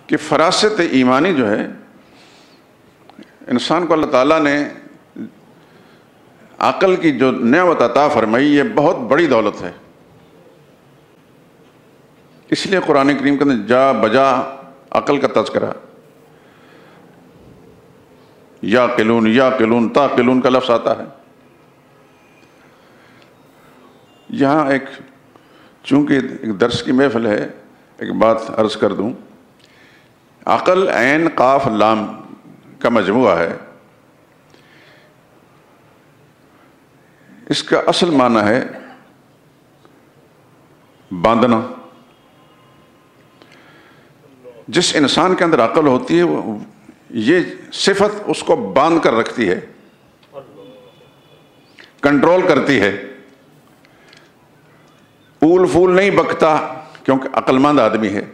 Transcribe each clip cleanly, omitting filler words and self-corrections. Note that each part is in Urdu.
کہ فراست ایمانی جو ہے انسان کو اللہ تعالیٰ نے عقل کی جو نعمت عطا فرمائی، یہ بہت بڑی دولت ہے۔ اس لیے قرآن کریم کے اندر جا بجا عقل کا تذکرہ، یا قلون تعقلون کا لفظ آتا ہے۔ یہاں چونکہ ایک درس کی محفل ہے، ایک بات عرض کر دوں۔ عقل عین قاف لام کا مجموعہ ہے۔ اس کا اصل معنی ہے باندھنا۔ جس انسان کے اندر عقل ہوتی ہے یہ صفت اس کو باندھ کر رکھتی ہے، کنٹرول کرتی ہے۔ پھول پھول نہیں بکتا کیونکہ عقل مند آدمی ہے۔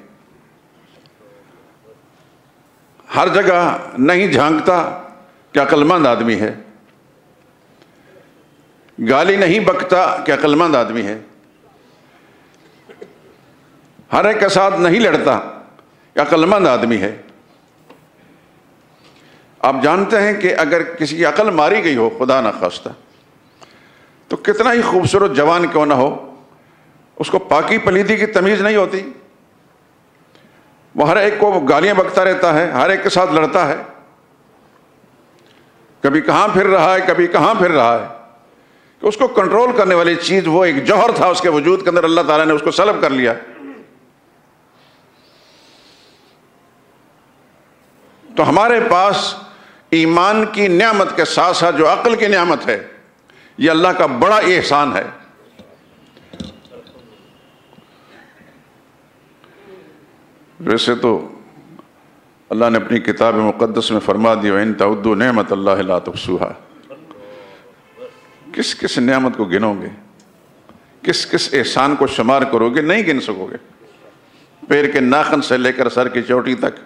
ہر جگہ نہیں جھانکتا کہ عقل مند آدمی ہے۔ گالی نہیں بکتا کہ عقل مند آدمی ہے۔ ہر ایک کے ساتھ نہیں لڑتا کہ عقل مند آدمی ہے۔ آپ جانتے ہیں کہ اگر کسی کی عقل ماری گئی ہو خدا نخواستہ، تو کتنا ہی خوبصورت جوان کیوں نہ ہو، اس کو پاکی پلیدی کی تمیز نہیں ہوتی۔ وہ ہر ایک کو گالیاں بکتا رہتا ہے، ہر ایک کے ساتھ لڑتا ہے، کبھی کہاں پھر رہا ہے، کبھی کہاں پھر رہا ہے۔ کہ اس کو کنٹرول کرنے والی چیز، وہ ایک جوہر تھا اس کے وجود کے اندر، اللہ تعالیٰ نے اس کو سلب کر لیا۔ تو ہمارے پاس ایمان کی نعمت کے ساتھ ساتھ جو عقل کی نعمت ہے، یہ اللہ کا بڑا احسان ہے۔ ویسے تو اللہ نے اپنی کتاب مقدس میں فرما دیا وَإِن تَعُدُّوا نِعْمَتَ اللَّهِ لَا تُحْصُوهَا۔ کس کس نعمت کو گنو گے، کس کس احسان کو شمار کرو گے، نہیں گن سکو گے۔ پیر کے ناخن سے لے کر سر کی چوٹی تک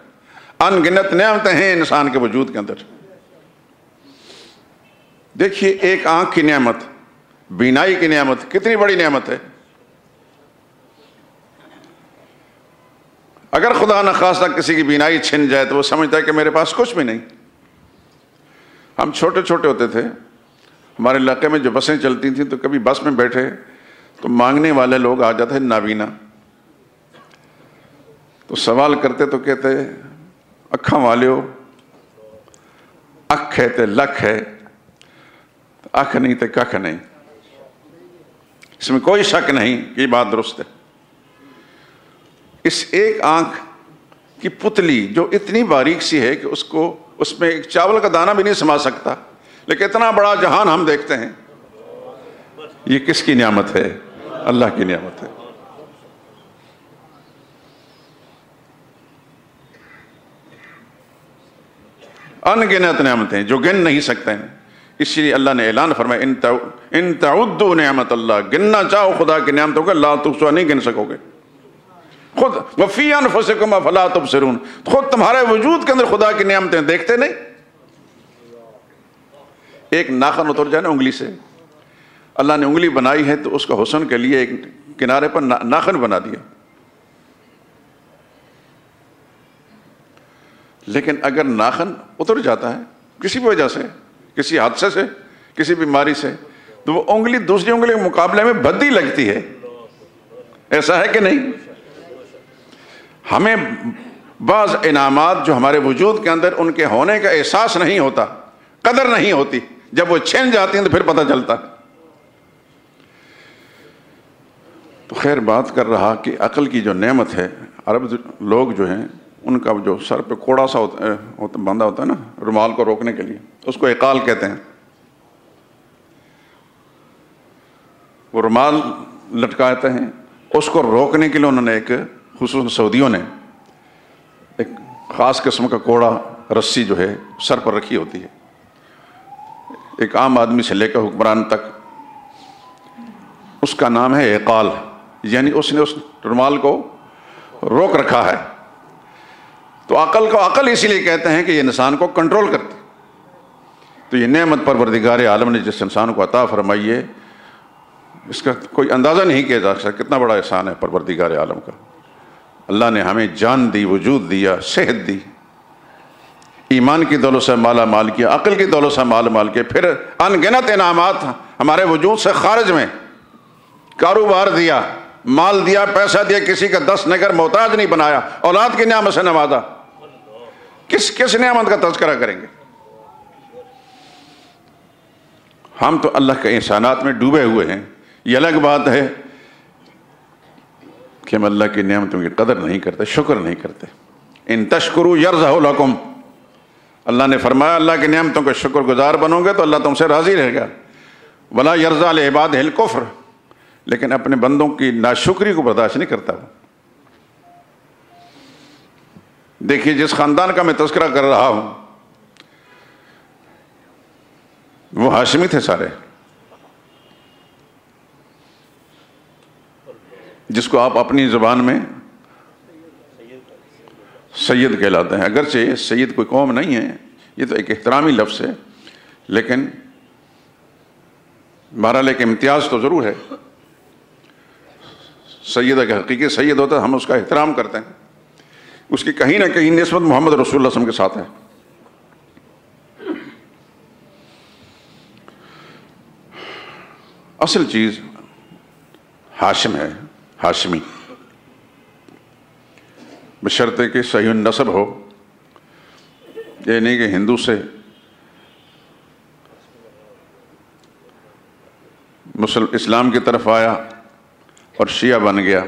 ان گنت نعمتیں ہیں انسان کے وجود کے اندر۔ دیکھیے ایک آنکھ کی نعمت، بینائی کی نعمت کتنی بڑی نعمت ہے۔ اگر خدا نخواستہ کسی کی بینائی چھن جائے تو وہ سمجھتا ہے کہ میرے پاس کچھ بھی نہیں۔ ہم چھوٹے چھوٹے ہوتے تھے، ہمارے علاقے میں جو بسیں چلتی تھیں تو کبھی بس میں بیٹھے تو مانگنے والے لوگ آ جاتے ہیں نابینا، تو سوال کرتے تو کہتے اکھاں والے ہو، اکھ ہے تے لکھ ہے، اکھ نہیں تے ککھ نہیں۔ اس میں کوئی شک نہیں کہ یہ بات درست ہے۔ اس ایک آنکھ کی پتلی جو اتنی باریک سی ہے کہ اس میں ایک چاول کا دانہ بھی نہیں سما سکتا، لیکن اتنا بڑا جہان ہم دیکھتے ہیں۔ یہ کس کی نعمت ہے؟ اللہ کی نعمت ہے۔ ان گنت نعمتیں جو گن نہیں سکتے ہیں۔ اس لیے اللہ نے اعلان فرمایا ان تعدوا نعمت اللہ، گننا چاہو خدا کی نعمتوں کا لا تحصوها، نہیں گن سکو گے۔ خود وفی انفسکم افلا تبصرون، خود تمہارے وجود کے اندر خدا کی نعمتیں دیکھتے نہیں۔ ایک ناخن اتر جائے نا انگلی سے، اللہ نے انگلی بنائی ہے تو اس کا حسن کے لیے ایک کنارے پر ناخن بنا دیا، لیکن اگر ناخن اتر جاتا ہے کسی بھی وجہ سے، کسی حادثے سے، کسی بیماری سے، تو وہ انگلی دوسری انگلی کے مقابلے میں بھدی لگتی ہے۔ ایسا ہے کہ نہیں؟ ہمیں بعض انعامات جو ہمارے وجود کے اندر ان کے ہونے کا احساس نہیں ہوتا، قدر نہیں ہوتی، جب وہ چھن جاتی ہیں تو پھر پتہ چلتا ہے۔ تو خیر بات کر رہا کہ عقل کی جو نعمت ہے، عرب لوگ جو ہیں ان کا جو سر پہ کوڑا سا باندھا ہوتا ہے نا رومال کو روکنے کے لیے، اس کو اقال کہتے ہیں۔ وہ رومال لٹکاتے ہیں، اس کو روکنے کے لیے انہوں نے ایک خصوصاً سعودیوں نے ایک خاص قسم کا کوڑا رسی جو ہے سر پر رکھی ہوتی ہے۔ ایک عام آدمی سے لے کر حکمران تک اس کا نام ہے اقال، یعنی اس نے اس رومال کو روک رکھا ہے۔ تو عقل کو عقل اسی لیے کہتے ہیں کہ یہ انسان کو کنٹرول کرتی۔ تو یہ نعمت پروردگار عالم نے جس انسان کو عطا فرمائی ہے، اس کا کوئی اندازہ نہیں کیا جا سکتا کتنا بڑا احسان ہے پروردگار عالم کا۔ اللہ نے ہمیں جان دی، وجود دیا، صحت دی، ایمان کی دولت سے مالا مال کیا، عقل کی دولت سے مال مال کیا، پھر ان گنت انعامات ہمارے وجود سے خارج میں، کاروبار دیا، مال دیا، پیسہ دیا، کسی کا 10 نگر محتاج نہیں بنایا، اولاد کی نعمت سے نوازا، کس نعمت کا تذکرہ کریں گے؟ ہم تو اللہ کے احسانات میں ڈوبے ہوئے ہیں۔ یہ الگ بات ہے کہ ہم اللہ کی نعمتوں کی قدر نہیں کرتے، شکر نہیں کرتے۔ ان تشکروا یرضہ لکم، اللہ نے فرمایا اللہ کی نعمتوں کے شکر گزار بنو گے تو اللہ تم سے راضی رہے گا۔ ولا یرضیٰ لعبادہ الکفر، لیکن اپنے بندوں کی ناشکری کو برداشت نہیں کرتا وہ۔ دیکھیے جس خاندان کا میں تذکرہ کر رہا ہوں وہ ہاشمی تھے سارے، جس کو آپ اپنی زبان میں سید کہلاتے ہیں۔ اگرچہ سید کوئی قوم نہیں ہے، یہ تو ایک احترامی لفظ ہے، لیکن بہرحال ایک امتیاز تو ضرور ہے۔ سید اگر حقیقی سید ہوتا ہے ہم اس کا احترام کرتے ہیں، اس کی کہیں نہ کہیں نسبت محمد رسول اللہ صلی اللہ علیہ وسلم کے ساتھ ہے۔ اصل چیز ہاشم ہے، ہاشمی، بشرطے کہ صحیح النسب ہو، یہ نہیں کہ ہندو سے اسلام کی طرف آیا اور شیعہ بن گیا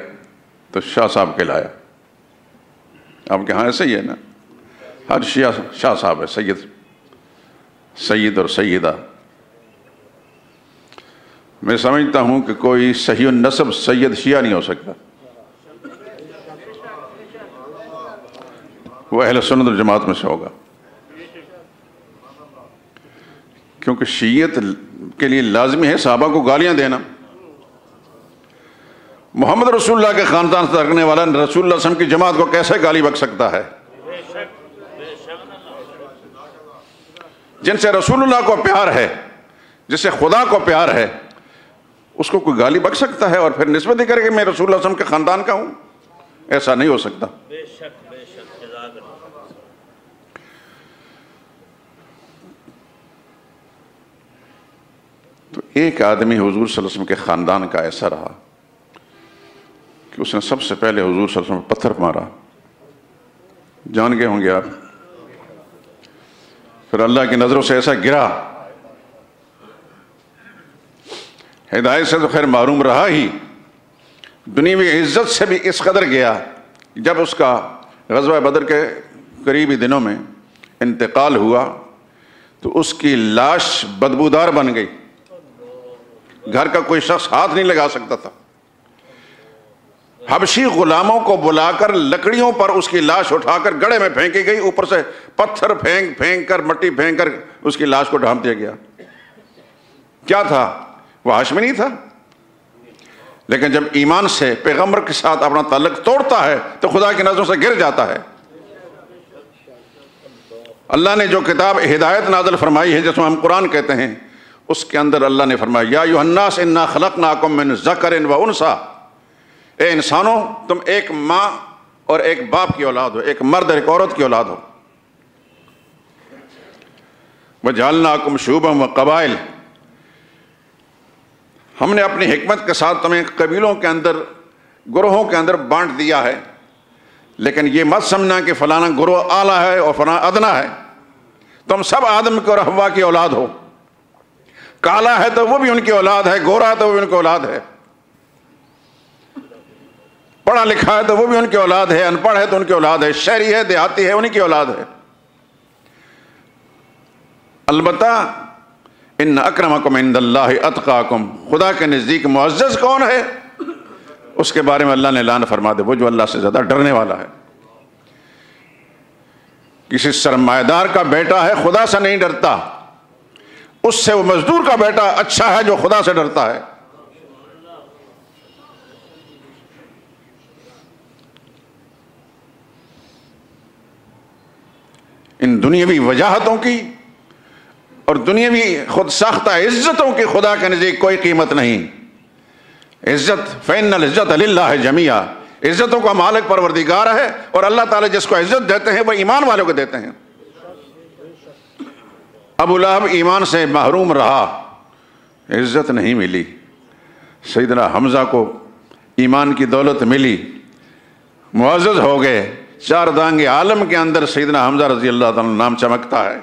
تو شاہ صاحب کہلایا۔ آپ کے ہاں ایسے ہی ہے نا، ہر شیعہ شاہ صاحب ہے، سید اور سیدہ۔ میں سمجھتا ہوں کہ کوئی صحیح النسب سید شیعہ نہیں ہو سکتا، وہ اہل سنت والجماعت میں سے ہوگا، کیونکہ شیعت کے لیے لازمی ہے صحابہ کو گالیاں دینا۔ محمد رسول اللہ کے خاندان سے رکھنے والا رسول اللہ صلی اللہ علیہ وسلم کی جماعت کو کیسے گالی بک سکتا ہے؟ جن سے رسول اللہ کو پیار ہے، جس سے خدا کو پیار ہے، اس کو کوئی گالی بک سکتا ہے اور پھر نسبت ہی کرے کہ میں رسول اللہ صلی اللہ علیہ وسلم کے خاندان کا ہوں؟ ایسا نہیں ہو سکتا۔ تو ایک آدمی حضور صلی اللہ علیہ وسلم کے خاندان کا ایسا رہا کہ اس نے سب سے پہلے حضور صلی اللہ علیہ وسلم پتھر مارا، جان گئے ہوں گے آپ۔ پھر اللہ کی نظروں سے ایسا گرا، ہدایت سے تو خیر معروم رہا ہی، دنیاوی عزت سے بھی اس قدر گیا جب اس کا غزوہ بدر کے قریبی دنوں میں انتقال ہوا تو اس کی لاش بدبودار بن گئی، گھر کا کوئی شخص ہاتھ نہیں لگا سکتا تھا۔ حبشی غلاموں کو بلا کر لکڑیوں پر اس کی لاش اٹھا کر گڑھے میں پھینکی گئی، اوپر سے پتھر پھینک کر مٹی پھینک کر اس کی لاش کو ڈھانپ دیا گیا۔ کیا تھا وہ؟ ہاشمی نہیں تھا، لیکن جب ایمان سے پیغمبر کے ساتھ اپنا تعلق توڑتا ہے تو خدا کی نظروں سے گر جاتا ہے۔ اللہ نے جو کتاب ہدایت نازل فرمائی ہے جس میں ہم قرآن کہتے ہیں، اس کے اندر اللہ نے فرمایا یا ایھا الناس انا خلقناکم من ذکر و انثی، اے انسانوں تم ایک ماں اور ایک باپ کی اولاد ہو، ایک مرد اور ایک عورت کی اولاد ہو۔ وجعلناکم شعوبا وقبائل، ہم نے اپنی حکمت کے ساتھ تمہیں قبیلوں کے اندر، گروہوں کے اندر بانٹ دیا ہے، لیکن یہ مت سمجھنا کہ فلانا گروہ اعلیٰ ہے اور فلانا ادنا ہے۔ تم سب آدم اور حوا کی اولاد ہو، کالا ہے تو وہ بھی ان کی اولاد ہے، گورا ہے تو وہ بھی ان کی اولاد ہے، پڑھا لکھا ہے تو وہ بھی ان کی اولاد ہے، ان پڑھ ہے تو ان کی اولاد ہے، شہری ہے دیہاتی ہے انہی کی اولاد ہے۔ البتہ ان اکرمکم عند اللہ اتقاکم، خدا کے نزدیک معزز کون ہے اس کے بارے میں اللہ نے اعلان فرما دے، وہ جو اللہ سے زیادہ ڈرنے والا ہے۔ کسی سرمایہ دار کا بیٹا ہے خدا سے نہیں ڈرتا، اس سے وہ مزدور کا بیٹا اچھا ہے جو خدا سے ڈرتا ہے۔ ان دنیاوی وجاہتوں کی اور دنیاوی خود ساختہ عزتوں کی خدا کے نزدیک کوئی قیمت نہیں۔ عزت فإن العزت للہ جمیعا، عزتوں کا مالک پروردگار ہے، اور اللہ تعالیٰ جس کو عزت دیتے ہیں وہ ایمان والوں کو دیتے ہیں۔ ابو لہب ایمان سے محروم رہا، عزت نہیں ملی۔ سیدنا حمزہ کو ایمان کی دولت ملی، معزز ہو گئے، چار دانگ عالم کے اندر سیدنا حمزہ رضی اللہ تعالیٰ نام چمکتا ہے،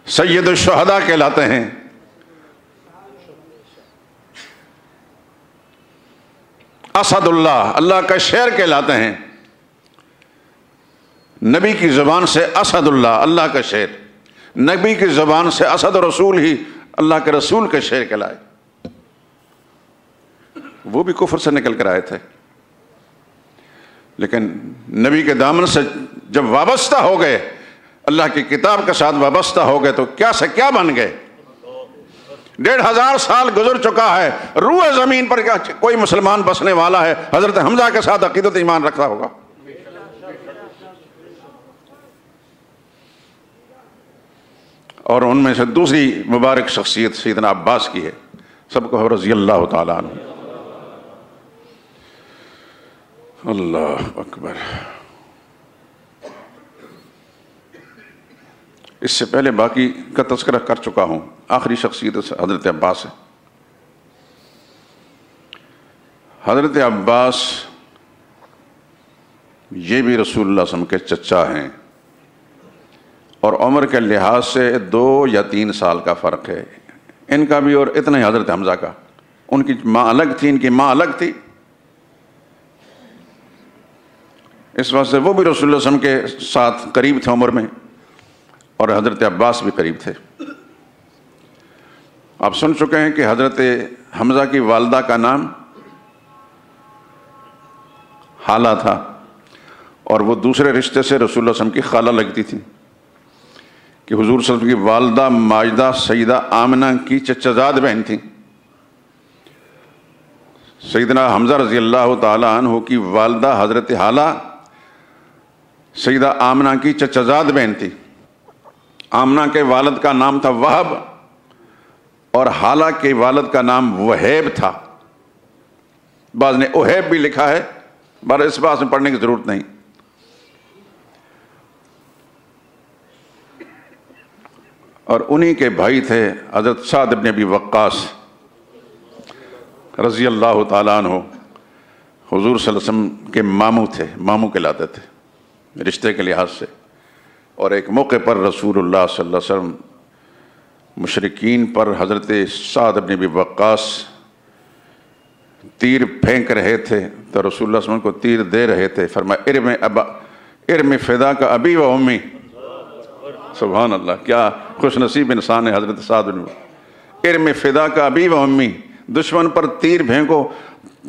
سید الشہداء کہلاتے ہیں۔ اسد اللہ، اللہ کا شیر کہلاتے ہیں۔ نبی کی زبان سے اسد اللہ، اللہ کا شیر، نبی کی زبان سے اسد رسول ہی اللہ کے رسول کا شیر کہلائے۔ وہ بھی کفر سے نکل کر آئے تھے، لیکن نبی کے دامن سے جب وابستہ ہو گئے، اللہ کی کتاب کے ساتھ وابستہ ہو گئے، تو کیا سے کیا بن گئے۔ 1500 سال گزر چکا ہے، روح زمین پر کیا کوئی مسلمان بسنے والا ہے حضرت حمزہ کے ساتھ عقیدت ایمان رکھتا ہوگا؟ اور ان میں سے دوسری مبارک شخصیت سیدنا عباس کی ہے، سب کو رضی اللہ تعالیٰ عنہ۔ اللہ اکبر۔ اس سے پہلے باقی کا تذکرہ کر چکا ہوں، آخری شخصیت حضرت عباس ہے۔ حضرت عباس یہ بھی رسول اللہ صلی اللہ علیہ وسلم کے چچا ہیں، اور عمر کے لحاظ سے 2 یا 3 سال کا فرق ہے ان کا بھی، اور اتنا ہی حضرت حمزہ کا۔ ان کی ماں الگ تھی، ان کی ماں الگ تھی، اس واسطے وہ بھی رسول اللہ صلی اللہ علیہ وسلم کے ساتھ قریب تھے عمر میں، اور حضرت عباس بھی قریب تھے۔ آپ سن چکے ہیں کہ حضرت حمزہ کی والدہ کا نام حالہ تھا، اور وہ دوسرے رشتے سے رسول اللہ صلی اللہ علیہ وسلم کی خالہ لگتی تھی، کہ حضور صلی اللہ علیہ وسلم کی والدہ ماجدہ سیدہ آمنہ کی چچزاد بہن تھیں۔ سیدنا حمزہ رضی اللہ تعالیٰ عنہ کی والدہ حضرت حالہ سیدہ آمنہ کی چچزاد بہن تھی۔ آمنہ کے والد کا نام تھا وہب، اور حالہ کے والد کا نام وہیب تھا۔ بعض نے اوہیب بھی لکھا ہے، بار اس بات میں پڑھنے کی ضرورت نہیں۔ اور انہی کے بھائی تھے حضرت سعد بن ابی وقاص رضی اللہ تعالیٰ عنہ، حضور صلی اللہ علیہ وسلم کے ماموں تھے، ماموں کہلاتے تھے رشتے کے لحاظ سے۔ اور ایک موقع پر رسول اللہ صلی اللہ علیہ وسلم مشرکین پر حضرت سعد بن ابی وقاص تیر پھینک رہے تھے، تو رسول اللہ صلی اللہ علیہ وسلم کو تیر دے رہے تھے، فرمایا ارم فدا کا ابی و امی۔ سبحان اللہ، کیا خوش نصیب انسان ہے حضرت سعد بن ارم فدا کا ابی و امی، دشمن پر تیر پھینکو،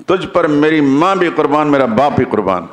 تجھ پر میری ماں بھی قربان، میرا باپ بھی قربان۔